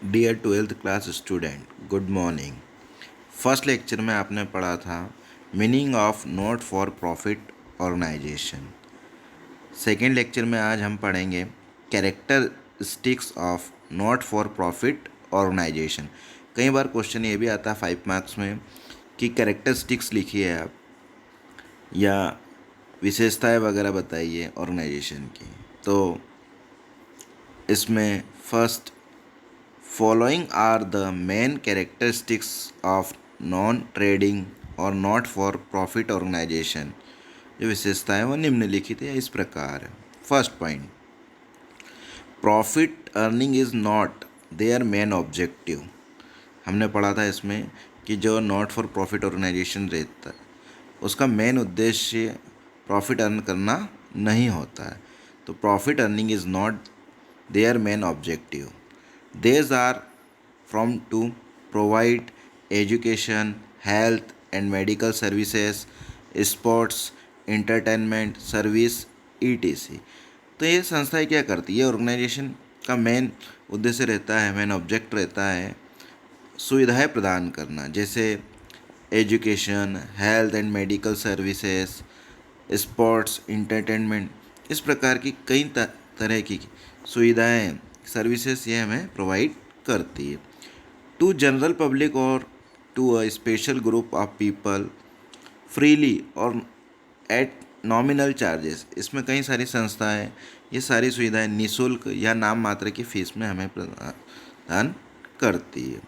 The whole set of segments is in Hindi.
Dear twelfth class student, good morning. First lecture में आपने पढ़ा था meaning of not for profit organisation. Second lecture में आज हम पढ़ेंगे characteristics of not for profit organisation. कई बार क्वेश्चन ये भी आता है 5 मार्क्स में कि कैरेक्टरिस्टिक्स लिखिए आप या विशेषताएं वगैरह बताइए ऑर्गेनाइजेशन की। तो इसमें first Following are the main characteristics of non-trading और not for profit organization। जो विशेषताएं वो निम्नलिखित है इस प्रकार है। First point, profit earning is not their main objective. हमने पढ़ा था इसमें कि जो नॉट फॉर प्रॉफिट ऑर्गेनाइजेशन रहता है उसका मेन उद्देश्य प्रॉफिट अर्न करना नहीं होता है। तो profit earning is not their main objective. These are from to provide education, health and medical services, sports, entertainment, service, etc। तो ये संस्थाएं क्या करती है, ऑर्गेनाइजेशन का मेन उद्देश्य रहता है, मेन ऑब्जेक्ट रहता है सुविधाएं प्रदान करना, जैसे education, health and medical services, sports, entertainment, इस प्रकार की कई तरह की सुविधाएं, सर्विसेज ये हमें प्रोवाइड करती है टू जनरल पब्लिक और to a special group of people freely और एट नॉमिनल चार्जेस। इसमें कई सारी संस्थाएं ये सारी सुविधाएं निःशुल्क या नाम मात्र की फीस में हमें प्रदान करती है।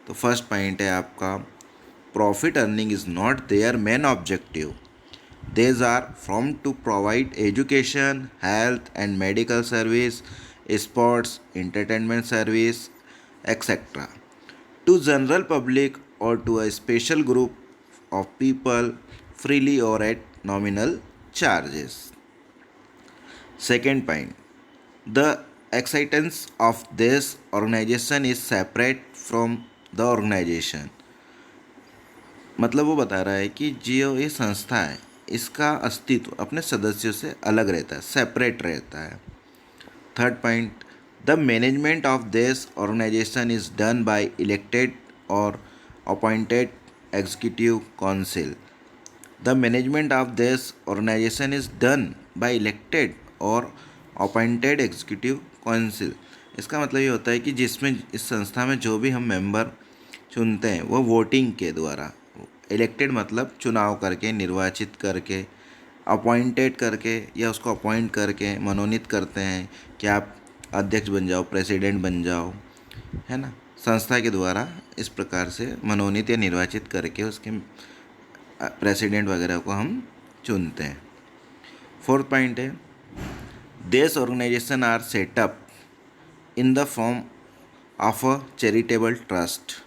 तो फर्स्ट पॉइंट है आपका, profit earning is not their main objective. These are from to provide education, health and medical service, sports, entertainment service, etc. to general public or to a special group of people freely or at nominal charges. Second point, the existence of this organization is separate from the organization। मतलब वो बता रहा है कि जो ये संस्था है इसका अस्तित्व अपने सदस्यों से अलग रहता है, सेपरेट रहता है। Third point, the management of this organisation is done by elected और appointed executive council. The management of this organisation is done by elected और अपॉइंटेड एग्जीक्यूटिव काउंसिल। इसका मतलब ये होता है कि जिसमें इस संस्था में जो भी हम मेंबर चुनते हैं वो वोटिंग के द्वारा, इलेक्टेड मतलब चुनाव करके, निर्वाचित करके, अपॉइंटेड करके या उसको अपॉइंट करके मनोनीत करते हैं कि आप अध्यक्ष बन जाओ, प्रेसिडेंट बन जाओ, है ना। संस्था के द्वारा इस प्रकार से मनोनीत या निर्वाचित करके उसके प्रेसिडेंट वगैरह को हम चुनते हैं। फोर्थ पॉइंट है, this organisation are set up in the form of a charitable trust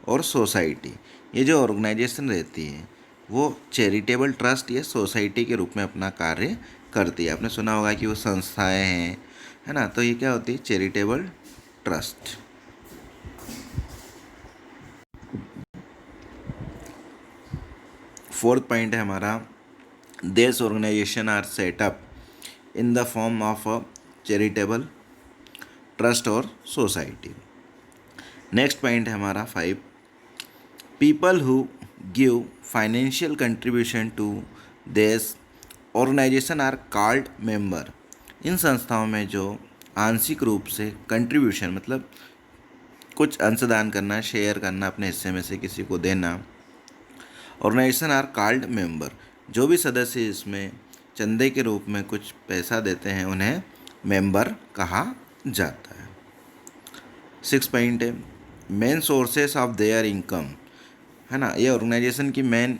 और सोसाइटी। ये जो ऑर्गेनाइजेशन रहती है वो चैरिटेबल ट्रस्ट या सोसाइटी के रूप में अपना कार्य करती है। आपने सुना होगा कि वो संस्थाएं हैं, है ना। तो ये क्या होती है, चैरिटेबल ट्रस्ट। फोर्थ पॉइंट है हमारा, this organisation are set up in the form of a charitable trust और सोसाइटी। नेक्स्ट पॉइंट है हमारा 5, people who give financial contribution to this organization are called member। इन संस्थाओं में जो आंशिक रूप से कंट्रीब्यूशन मतलब कुछ अंशदान करना, शेयर करना, अपने हिस्से में से किसी को देना, ऑर्गेनाइजेशन आर कॉल्ड मेंबर। जो भी सदस्य इसमें चंदे के रूप में कुछ पैसा देते हैं उन्हें मेंबर कहा जाता है। 6 पॉइंट है, main sources of their income, है ना। ये ऑर्गेनाइजेशन की मेन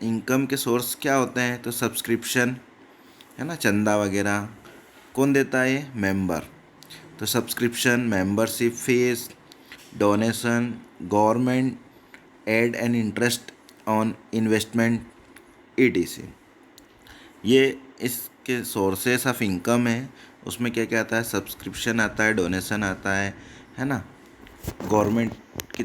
इनकम के सोर्स क्या होते हैं, तो सब्सक्रिप्शन, है ना, चंदा वगैरह। कौन देता है, ये मेंबर। तो subscription, membership fees, donation, government aid and interest on investment etc। ये इसके सोर्सेस ऑफ इनकम है। उसमें क्या क्या आता है, सब्सक्रिप्शन आता है, डोनेशन आता है ना, गवर्नमेंट की